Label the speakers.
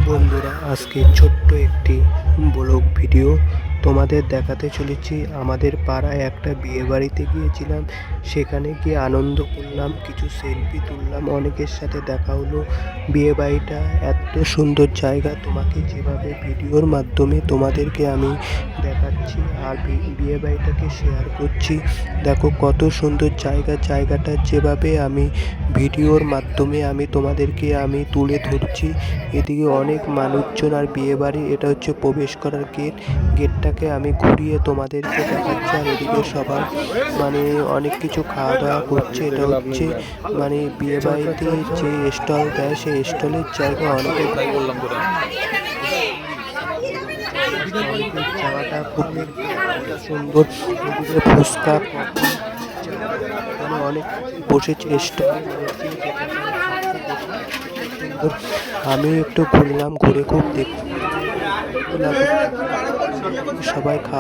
Speaker 1: বন্ধুরা, আজকে ছোট্ট একটি ব্লগ ভিডিও তোমাদের দেখাতে চলেছি। আমাদের পাড়ায় একটা বিয়ে বাড়িতে গিয়েছিলাম, সেখানে গিয়ে আনন্দ করলাম, কিছু সেলফি তুললাম, অনেকের সাথে দেখা হলো। বিয়ে বাড়িটা এত সুন্দর জায়গা, তোমাকে যেভাবে ভিডিওর মাধ্যমে তোমাদেরকে আমি দেখাচ্ছি আর বিয়ে বাড়িটাকে শেয়ার করছি। দেখো কত সুন্দর জায়গাটা যেভাবে আমি ভিডিওর মাধ্যমে তোমাদেরকে তুলে ধরছি। এদিকে অনেক মানুষজন আর বিয়ে বাড়ি, এটা হচ্ছে প্রবেশ করার গেটটাকে আমি ঘুরিয়ে তোমাদেরকে দেখাচ্ছি। আর এদিকে সবাই অনেক কিছু খাওয়া দাওয়া করছে। এটা হচ্ছে বিয়ে বাড়িতে যে স্টল দেয় সেই স্টলের জায়গা। অনেকে জায়গাটা খুব সুন্দর। এদিকে ফুচকা অনেক বসেছে স্টল। আমি একটু ঘুরলাম, ঘুরে খুব দেখতে সবাই খাওয়া